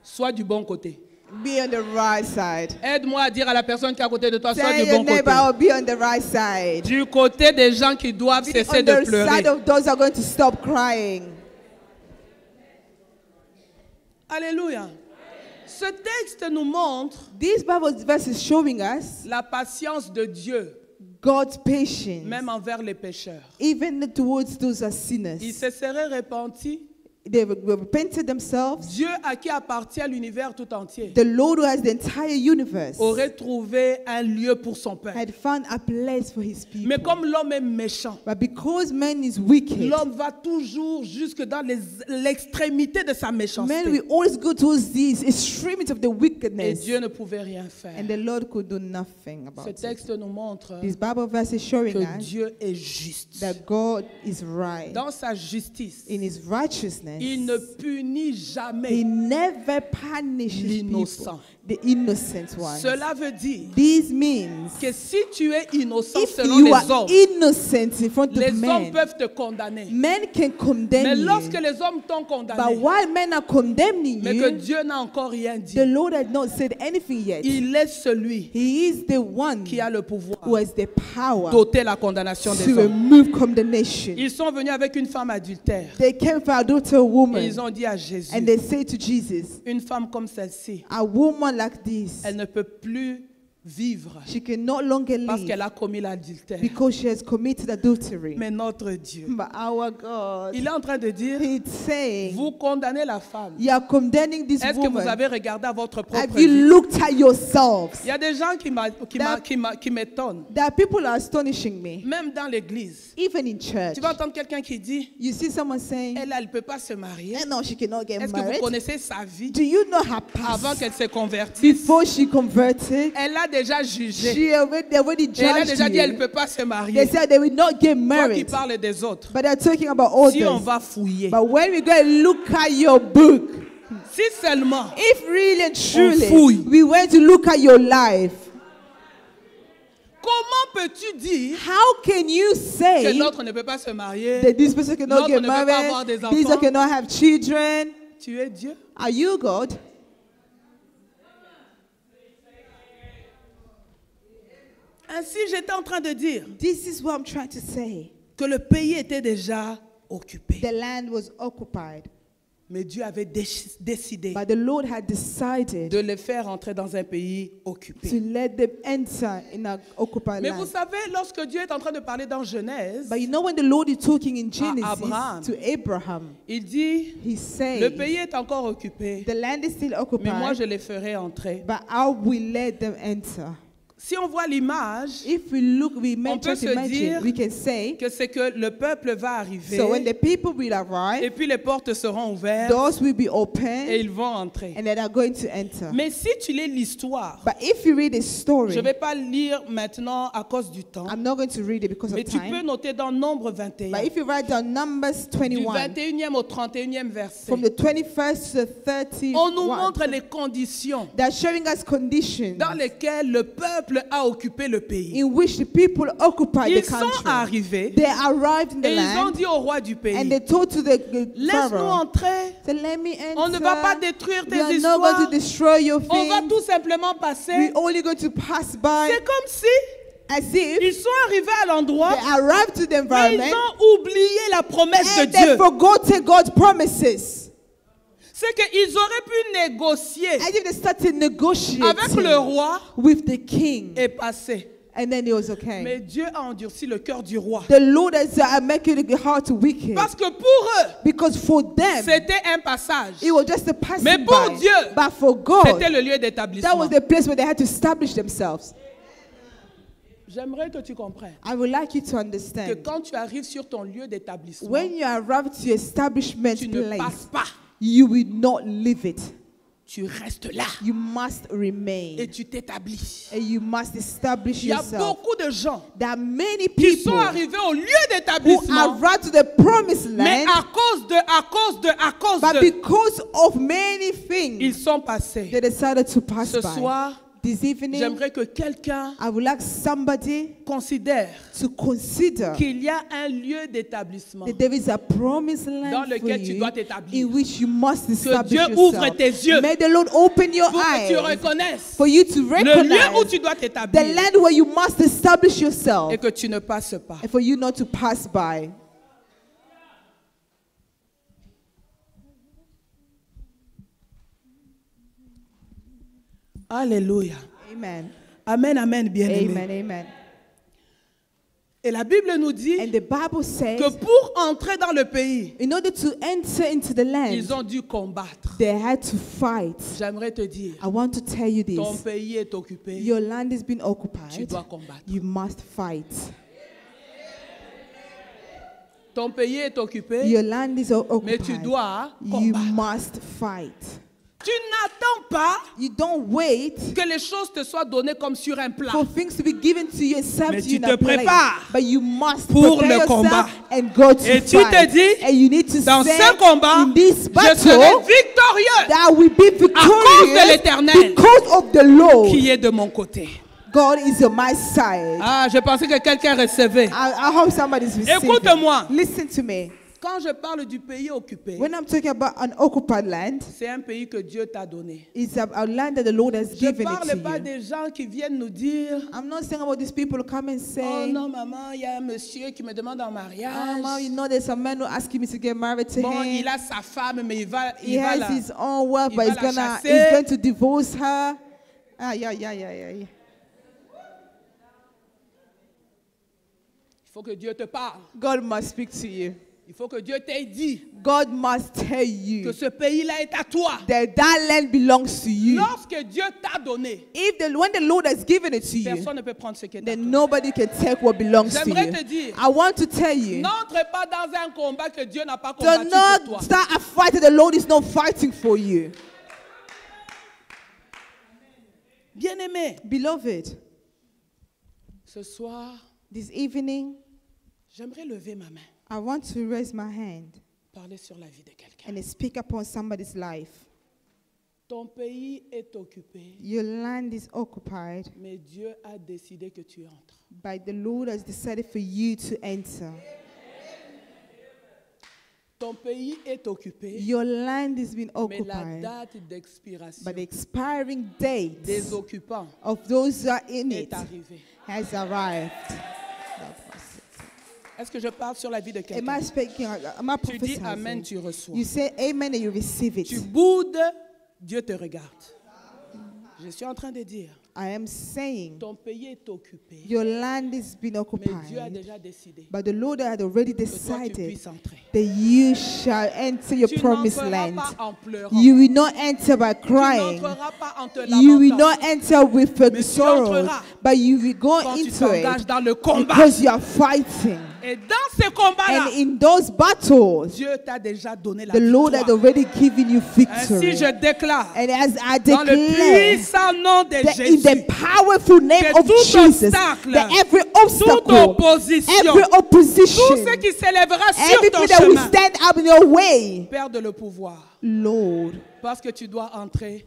Sois du bon côté. Be on the right side. Aide-moi à dire à la personne qui est à côté de toi, sois Tell du your bon côté. neighbor, I'll be on the right side. Du côté des gens qui doivent Be cesser on de the pleurer. side of those that are going to stop crying. Alléluia. Ce texte nous montre This Bible verse is showing us la patience de Dieu, God's patience, même envers les pécheurs. even towards those who are Il sinners. se serait repenti. They repented themselves. Dieu à qui appartient l'univers tout entier The Lord who has the entire universe aurait trouvé un lieu pour son peuple. had found a place for his people. Mais comme l'homme est méchant, But because man is wicked, l'homme va toujours jusque dans l'extrémité de sa man méchanceté. will always go towards these extremities of the Et wickedness. Dieu ne pouvait rien faire. And the Lord could do nothing Ce about it. texte nous montre This Bible verse is showing que us Dieu est juste. that God is right. Dans sa justice, In his righteousness, il ne punit he jamais never punishes l'innocent. people, the innocent ones. Cela veut dire This means que si tu es innocent if selon you les are hommes, innocent in front les of hommes men, peuvent te condamner. men can Mais condemn lorsque you. les hommes t'ont But condamné, while men are condemning mais que you, Dieu n'a encore rien dit, the Lord has not said anything yet. il est celui He is the one qui a le pouvoir who has the power d'ôter la condamnation des to hommes. remove condemnation. Ils sont venus avec une femme adultère They came for adultery et woman ils ont dit à Jésus, and they say to Jesus, une femme comme celle-ci, a woman like this, elle ne peut plus vivre she can no longer parce live qu'elle a commis l'adultère. because she has committed adultery. Mais notre Dieu, But our God, il est en train de dire, He's saying, vous condamnez la femme. you are condemning this Est-ce que vous woman. avez regardé à votre Have propre you vie? looked at yourselves? Il y a des gens qui m'étonnent, That people are astonishing me, même dans l'église. even in church. Tu vas entendre quelqu'un qui dit, You see someone saying, elle ne peut pas se marier. no, she cannot get Est-ce que vous married. connaissez sa vie Do you know her avant past? qu'elle se convertisse? Before she converted, Elle a déjà jugé. they already Et elle a judged déjà dit qu'elle ne you. peut pas se They marier. said they will not get Toi qui married. parles des autres, But they're talking about si on others. va fouiller, But when we go and look at your book, si seulement if really and fouille. truly we went to look at your life, comment peux-tu dire how can you que say l'autre ne peut pas se marier? that this person cannot L'autre get ne peut pas avoir des married, this enfants. one cannot have children? Tu es Dieu. Are you God? Ainsi, j'étais en train de dire This is what I'm trying to say. que le pays était déjà occupé. The land was occupied, Mais Dieu avait décidé but the Lord had decided de les faire entrer dans un pays to occupé. let them enter in an occupied Mais vous land. savez, lorsque Dieu est en train de parler dans Genèse, But you know when the Lord is talking in Genesis Abraham. to Abraham, il dit, he says, le pays est encore occupé, the land is still mais moi occupied, je les ferai entrer. but I will let them enter. si on voit l'image, If we look, we on peut just se imagine, dire we can say, que c'est que le peuple va arriver so when the people will et arrive, puis les portes seront ouvertes doors will be et open ils vont entrer. and they are going to enter. Mais si tu lis l'histoire, But if you read the je story, ne vais pas lire maintenant à cause du temps, I'm not going to read it because mais of tu peux time. noter dans Nombre 21, But if you write down Numbers du 21, 21e au 31e verset, from the 21st to the 30th, on nous montre les conditions they're showing us conditions dans lesquelles le peuple a occupé le pays. in which the people occupied the Ils sont country. arrivés They arrived in the et ils ont land dit au roi du and pays, they told to the laisse-nous Pharaoh, entrer, so let me enter. on ne va pas détruire We are tes not going to histoires, destroy your on va things. tout simplement passer. We're only going to pass by C'est comme si as if ils sont arrivés à l'endroit, they arrived to the mais ils environment ont oublié la promesse de and they Dieu. forgot God's promises. C'est qu'ils auraient pu négocier As if they started negotiating avec le roi with the king, et passer. and then it was okay. Mais Dieu a endurci le cœur du roi. The Lord has making the heart wicked, Parce que pour eux, because for them c'était un passage. it was just a passing Mais pour by. Dieu, But for God, C'était le lieu that d'établissement. was the place where they had to establish themselves. J'aimerais que tu comprennes I would like you to que understand, quand tu arrives sur ton lieu d'établissement, when you arrive to your establishment tu ne passes place, pas. you will not leave it. Tu restes là You must et remain, tu t'établis. and you must establish Il y a yourself. beaucoup de gens There are many qui sont people arrivés au lieu who d'établissement, arrived to the promised mais land, à cause but de, because of many things, ils sont passés. they decided to pass Ce by. soir, This evening, j'aimerais que quelqu'un I would like somebody considère to consider qu'il y a un lieu d'établissement that there is a promised dans land for lequel tu you dois t'établir. in which you must establish Dieu ouvre yourself. tes yeux May the Lord open your pour que tu eyes reconnaisses for you to le lieu où recognize tu dois the t'établir land where you must establish yourself et que tu ne passes pas. and for you not to pass by. Alléluia. Amen. Amen, amen, bien-aimé. Amen. Amen. Et la Bible nous dit And the Bible says, que pour entrer dans le pays, in order to enter into the land, ils ont dû combattre. they had to fight. J'aimerais te dire, I want to tell you ton this. pays est occupé, Your land has been tu occupied. dois combattre. You must fight. Ton pays est occupé, Your land is mais tu occupied. dois You combattre. must fight. Tu n'attends pas You don't wait que les choses te soient données comme sur un plat. for things to be given to you and served Mais to you tu in te a plate. prépares But you must pour prepare le combat. yourself and go to Et tu fight. te dis, and you need to Dans say, ce combat, in this je battle, serai victorieux that will be à cause de victorious l'Éternel because of the Lord. qui est de mon côté. God is on my side. Ah, je pensais que quelqu'un recevait. I hope somebody's receiving. Écoute-moi. Listen to me. Quand je parle du pays occupé, When I'm talking about an occupied land, c'est un pays que Dieu t'a donné. it's a land that the Lord has Je ne given it parle to pas you. des gens qui viennent nous dire, I'm not saying about these people who come and say, oh non maman, il y a un monsieur qui me demande en mariage. Mom, you know there's a man who asking me to get married to Bon, him. il a sa femme, mais He il va has la... his own wealth, il but va he's la chasser. going to divorce her. Yeah. Il faut que Dieu te parle. God must speak to you. Il faut que Dieu t'ait dit God must tell you que ce pays-là est à toi. that land belongs to you. Lorsque Dieu t'a donné, When the Lord has given it to you, personne ne peut prendre ce qui est à then toi. nobody can take what belongs to J'aimerais you. te dire, I want to tell you, n'entre pas dans un combat que Dieu n'a pas do combattu pour toi. not start a fight that the Lord is not fighting for you. Bien-aimé, Beloved, ce soir, this evening, j'aimerais lever ma main, I want to raise my hand parler sur la vie de quelqu'un. and speak upon somebody's life. Ton pays est occupé, Your land is occupied, mais Dieu a décidé que tu entres. but the Lord has decided for you to enter. Ton pays est occupé, Your land has been mais la occupied, date d'expiration but the expiring date des occupants of those who are in est it arrivée. has arrived. Est-ce que je parle sur la vie de Am quelqu'un? I speaking? Am I Tu dis Amen, prophesying? tu reçois. You say amen and you receive it. Tu boudes, Dieu te regarde. Je suis en train de dire, I am saying ton pays est occupé. your land is being Mais Dieu a occupied, déjà décidé but the Lord had already que toi tu decided puisses entrer. that you shall enter your Tu promised n'entreras land. pas en pleurant. You will not enter by Tu crying. n'entreras pas en te You will lamentant. not enter with Mais tu sorrow, entreras but you will go quand tu into t'engages it dans le combat. because you are fighting. Et dans ces combats-là, And in those battles, Dieu t'a déjà donné la the Lord had victoire. already given you Ainsi victory. je déclare, And as I dans le declare puissant nom de that in Jésus, the powerful name que of tout Jesus, obstacle, that every toute obstacle, opposition, every tout opposition, ce qui s'élèvera sur ton everything that will chemin, stand up in your way, perde le pouvoir. Lord, Parce que tu dois entrer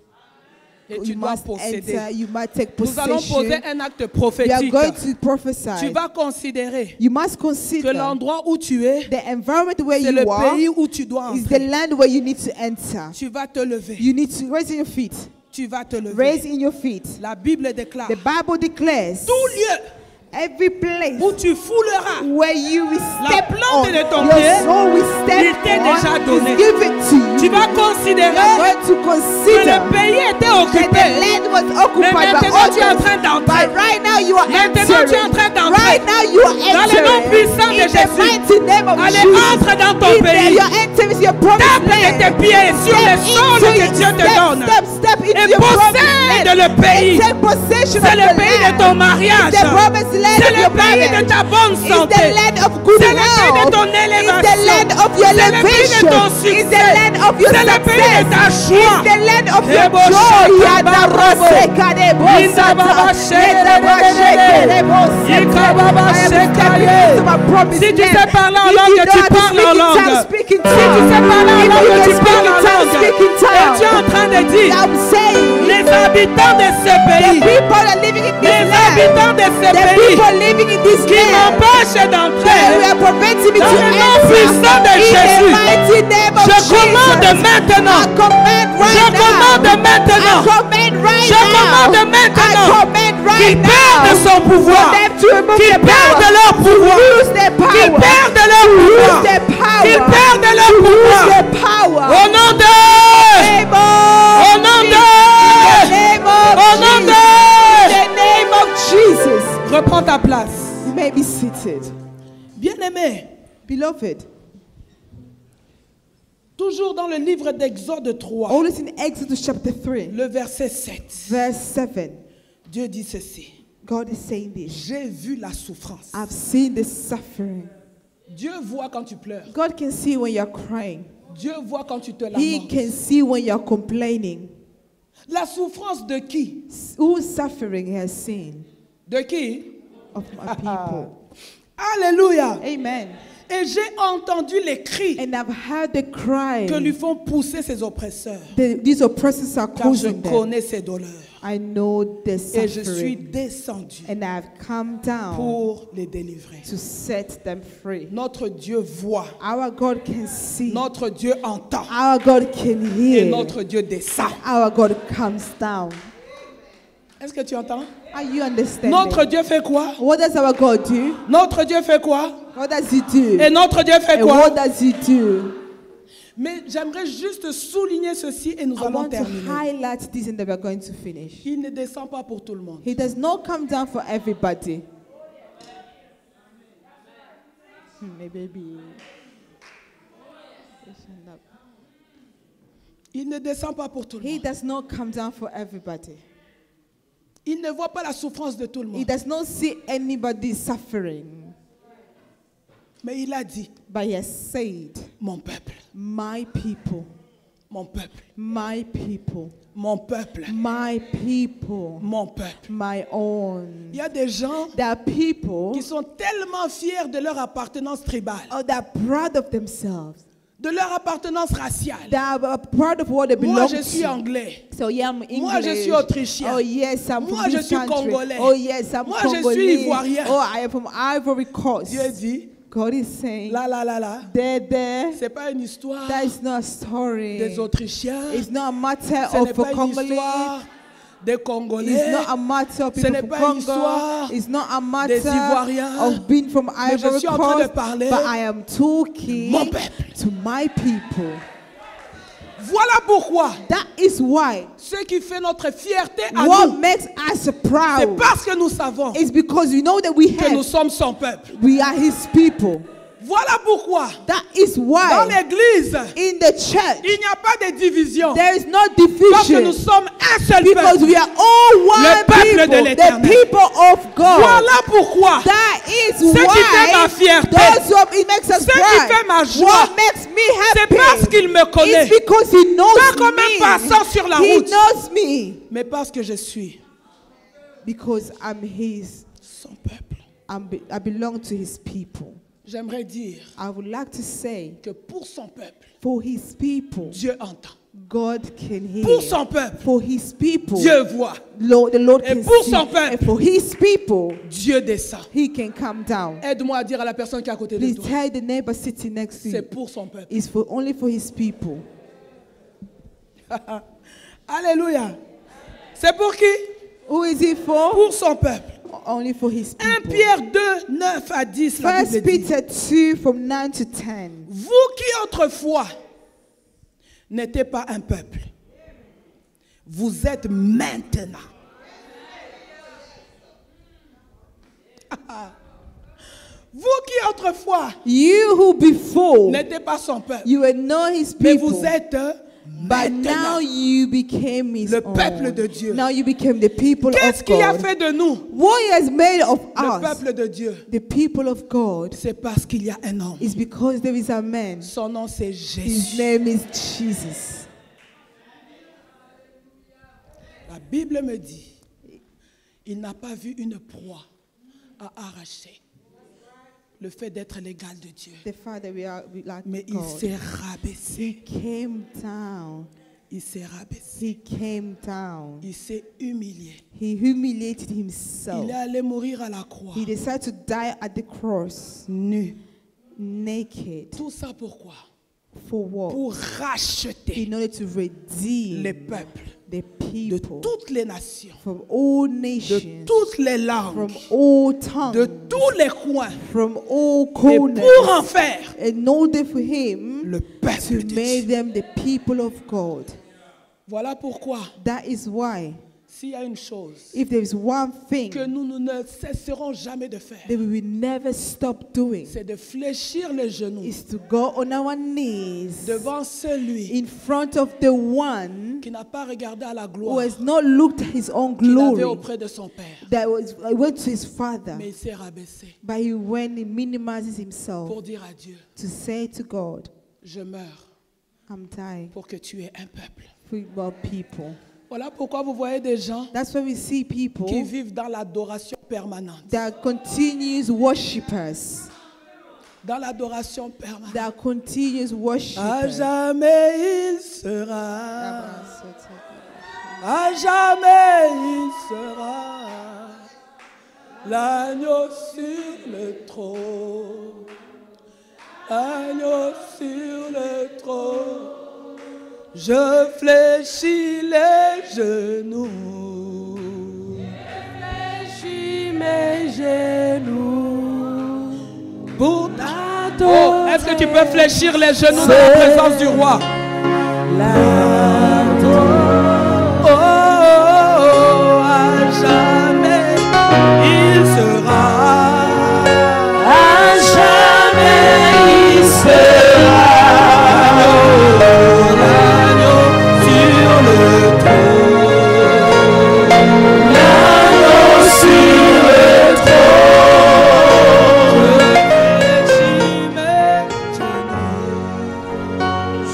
et tu you dois must posséder. enter, you must take Nous allons poser possession. un acte We are prophétique. going to Tu prophesy. vas considérer You must que consider l'endroit où tu es, the environment where c'est le you are pays où tu dois is the entrer. land where you need to enter. Tu vas te lever. You need to raise your feet. Tu vas te lever. Raise in your feet. La Bible déclare, The Bible declares tout lieu every place où tu fouleras, where you will step plante on, de ton your pied, soul will il step t'est déjà on, donné. is given to you. tu vas You considérer are going to que consider le pays était that the occupé. land was Mais occupied by maintenant tu es en others. train d'entrer. But right now you are Maintenant tu es en entering. train d'entrer. Right now you are Dans le nom entering. puissant de In the Jésus. mighty name of Allez, Jesus. entre dans ton In there, pays. you're entering your promised Tape de tes land. pieds sur le sol Into que it. Dieu te donne. Step into Et your promised possède land. le pays. And take possession C'est of le the pays de land. ton mariage. It's the promised land C'est of le your pays de marriage. ta bonne It's santé. the land of good C'est le pays de health. ton It's the élévation. land of your C'est le pays de elevation. ton It's succès. the land of your C'est le pays de success. ta joie. It's the land of your Ebo joy. shaka Yada barabo. roseka debo Inda baba sata. sheke Yada basheke debo Yika sata. baba I am sheka stepping ye. into my promised Si tu land. sais parler en If langue, you tu know how to parles speak en in langue. tongues, speak in Si tu sais tongues. parler en If langue, you tu can speak parles in en tongues, langue. speak in Et tu es tongues. en train de dire, I'm saying les habitants de ce the pays, people are living in les this land. habitants de ce The pays people living in this qui land. m'empêchent They d'entrer, are preventing me dans to le nom enter. puissant de In Jésus, the mighty name of je Jesus. commande maintenant. I command right Je now. commande maintenant. I command right Je now. commande maintenant I command right qu'ils now. perdent son pouvoir, For them to remove qu'ils their power. perdent leur pouvoir, Lose their qu'ils power. perdent leur Lose pouvoir, their power. qu'ils perdent leur Lose pouvoir. their power. Au nom de, Name au of nom Jesus. de, Name of au nom Jesus. de. The name of Jesus. Reprends ta place. You may be seated. Bien-aimé, Beloved, toujours dans le livre d'Exode 3, always in Exodus chapter 3, le verset 7, verse 7, Dieu dit ceci. God is saying this. J'ai vu la souffrance. I've seen the suffering. Dieu voit quand tu pleures. God can see when you're crying. Dieu voit quand tu te He lamentes. can see when you're complaining. La souffrance de qui? Whose suffering he has seen? De qui? Of my people. Alléluia. Amen. Et j'ai entendu les cris And I've heard the cry. que lui font pousser ses oppresseurs. These oppressors are Car je causing them. connais ses douleurs. I know the Et je suis suffering. descendu And I've come down pour les délivrer. to set them free. Notre Dieu voit. Our God can see. Notre Dieu entend. Our God can Et hear. notre Dieu descend. Our God comes down. Est-ce que tu entends? Are you understanding? Notre Dieu fait quoi? What does our God do? Notre Dieu fait quoi? What does he do? Et notre Dieu fait And quoi? what does he do? Mais j'aimerais juste souligner ceci et nous I allons want to terminer. highlight this and then we're going to finish. Il ne descend pas pour tout le monde. He does not come down for everybody. Maybe. Il ne descend pas pour tout le He monde. does not come down for everybody. Il ne voit pas la souffrance de tout le He monde. does not see anybody suffering. Mais il a dit, But he has said, mon peuple, my people, mon peuple, my people, mon peuple, my people, mon peuple. my own. Il y a des gens There are people qui sont tellement fiers de leur appartenance tribale, that are proud of themselves. de leur appartenance raciale. They are proud of what they Moi, belong je suis to. anglais. So yeah, I'm English. Moi, je suis autrichien. Oh yes, I'm Moi, from je this suis country. congolais. Oh yes, I'm Moi, je suis Congolese. ivoirien. Oh, I am from Ivory Coast. Dieu dit, God is saying, là, there. c'est pas une histoire That is not a story. des Autrichiens. It's not a matter Ce n'est of pas a une Congolese. histoire des Congolais. It's not a matter of Ce people n'est from pas une Congo. histoire It's not a des matter Ivoiriens. of being from Mais je Ivory suis en train de Coast. parler But I am talking mon peuple. to my people. Voilà pourquoi That is why ce qui fait notre fierté à what nous, makes us c'est proud parce que nous savons is because we know that we que nous have, sommes son peuple. we are his people. Voilà pourquoi That is dans why l'église, in the church il n'y a pas de division. there is no Parce que nous division sommes un seul because peuple. we are all one Le peuple de people, the l'Éternel. people of God. Voilà pourquoi That is Ce qui fait ma why fierté, those who it makes us ce qui proud. fait ma joie, What makes me c'est parce happy qu'il me connaît. is because he knows Pas comme un passant sur la me. He route. knows me Mais parce que je suis because I'm his. son peuple. I belong to his people. J'aimerais dire I would like to say, que pour son peuple, for his people, Dieu entend. God can hear. Pour son peuple, For his people, Dieu voit. the Lord Et can pour see. son peuple, And for his people, Dieu descend. he can come down. Aide-moi à dire à la personne qui est à côté de Please toi. tell the neighbor sitting next to C'est you, pour son peuple. it's only for his people. Alléluia. C'est pour qui? Who is it for? Pour son peuple. Only for his 1 people. Pierre 2, 9 à 10, la First Bible dit. Peter 2 from 9 to 10. Vous qui autrefois n'étiez pas un peuple, vous êtes maintenant. Vous qui autrefois You who before n'étiez pas son peuple, you were not his mais people, vous êtes but maintenant. now you became his Le own. peuple de Dieu. Now you became the people Qu'est-ce of qu'il a God. fait de nous, What he has made of le us, peuple de Dieu? the people of God, C'est parce qu'il y a un homme. is because there is a man. Son nom c'est His Jésus. name is Jesus. La Bible me dit, il n'a pas vu une proie à arracher. Le fait d'être l'égal de Dieu. The Father, we like Mais il God. s'est rabaissé. Came down. Il s'est rabaissé. He came down. Il s'est humilié. He humiliated himself. Il est allé mourir à la croix. He decided to die at the cross, Nu. naked. Tout ça pourquoi? For what? Pour racheter In order to redeem les peuples the de people toutes les nations, from all de nations, toutes les from langues, all de tongues, tous les coins. from all Et corners, pour en faire in order for him le to peuple de make Dieu. them the people of God. Voilà pourquoi, That is why, s'il y a une chose if there is one thing que nous ne cesserons jamais de faire, that we will never stop doing, c'est de fléchir les genoux is to go on our knees devant celui in front of the one qui n'a pas regardé à la who gloire has not looked at his own qu'il avait glory, auprès de son Père. that went to his father, Mais il s'est rabaissé but he went and minimizes himself pour dire à Dieu, to say to God, je meurs I'm dying pour que tu aies un peuple. for your people. Voilà pourquoi vous voyez des gens That's why we see people qui vivent dans l'adoration permanente. that continues worshippers, Dans l'adoration permanente. that continues À worshippers. jamais il sera. À jamais il sera. L'agneau sur le trône. Agneau sur le trône. Je fléchis les genoux. Je fléchis mes genoux. Pour t'adorer. Est-ce que tu peux fléchir les genoux dans la présence du roi? Oh, à jamais il sera. À jamais il sera. L'agneau sur le trône. L'agneau sur le trône. Je fléchis mes genoux.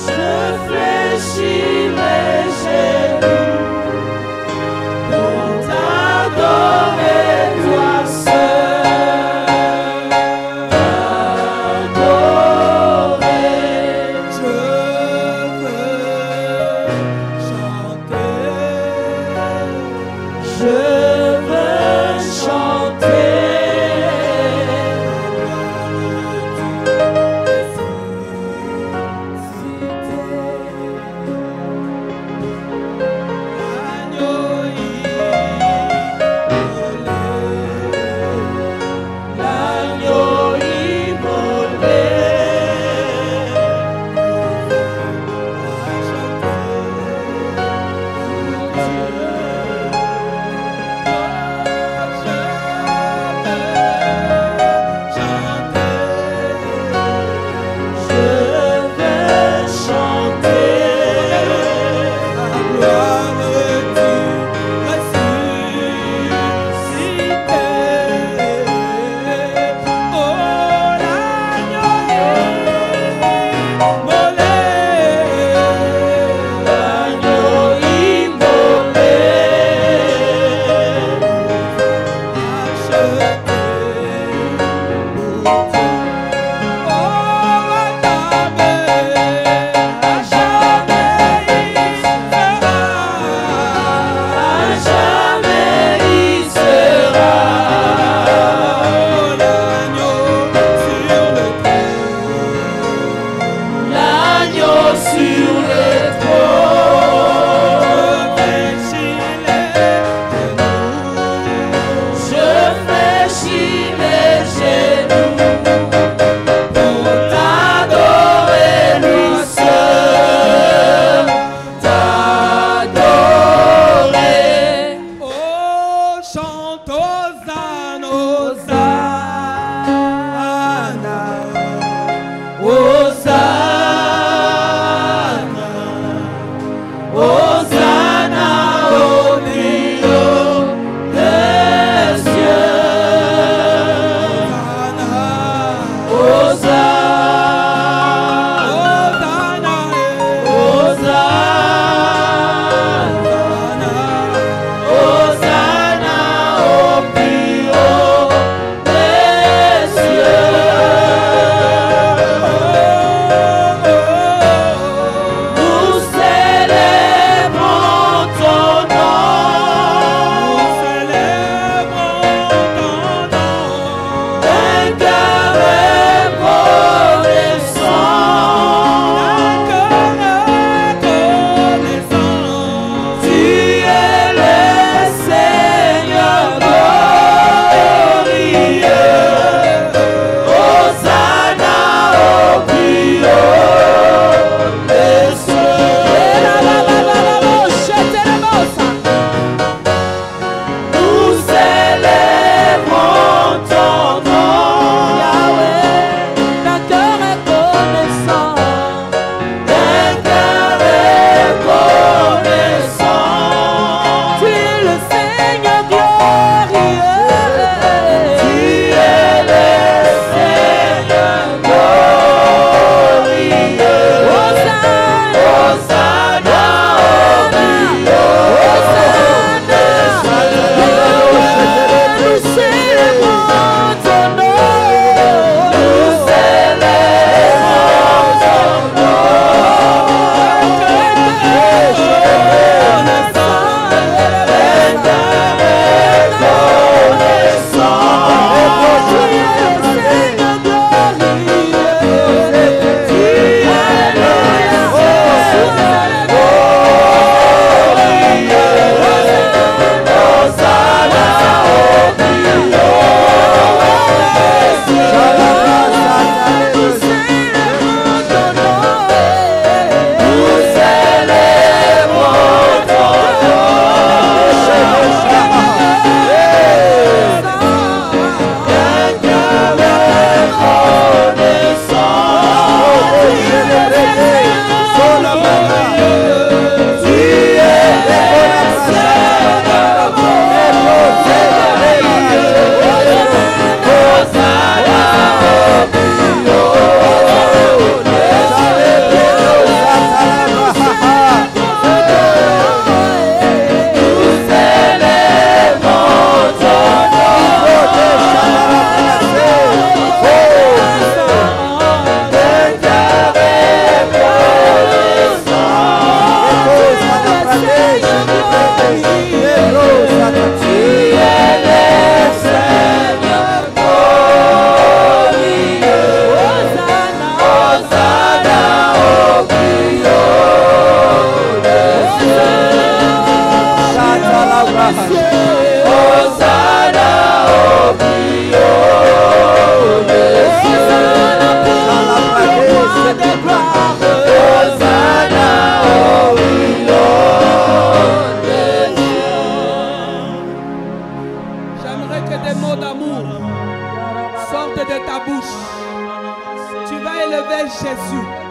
Je fléchis mes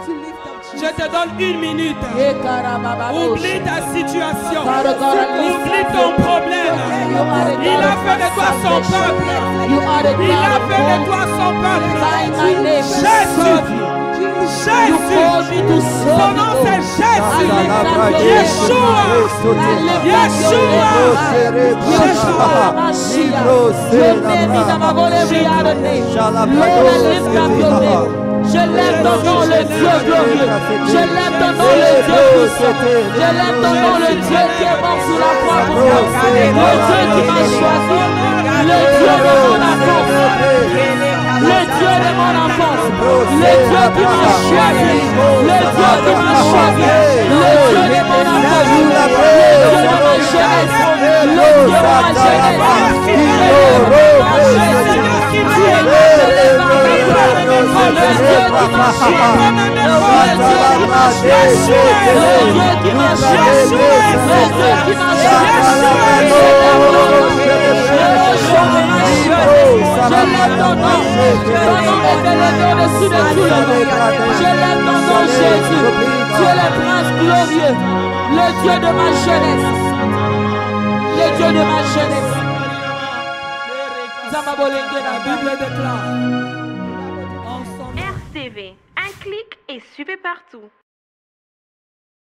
To lift up Je Jesus. te donne 1 minute. Oublie ta situation. Father God, I lift Oublie up ton your- problème. You are the Il God a of fait de toi son salvation. peuple. You are the Il a God of fait de hope. toi son peuple. By my name, Jésus. You Jésus. called me to Son serve nom you. c'est I Jésus. lift up your name. Yeshua. I lift up your Yeshua. name. Yeshua Mashiach. Your name is above all every other name. Lord, I lift up your name. Je lève ton nom, le Dieu glorieux. Je lève ton nom, le Dieu puissant. Je lève ton nom, le Dieu qui est mort sur la croix pour moi. Le Dieu qui m'a choisi. Le Dieu de mon enfance. Le Dieu de mon enfance. Le Dieu qui m'a choisi. Le Dieu qui m'a choisi. Le Dieu de mon enfance. Le Dieu de ma jeunesse. Le Dieu de ma glorieux, le Dieu de ma jeunesse, le Dieu de ma jeunesse. La Bible déclare. RCV, un clic et suivez partout.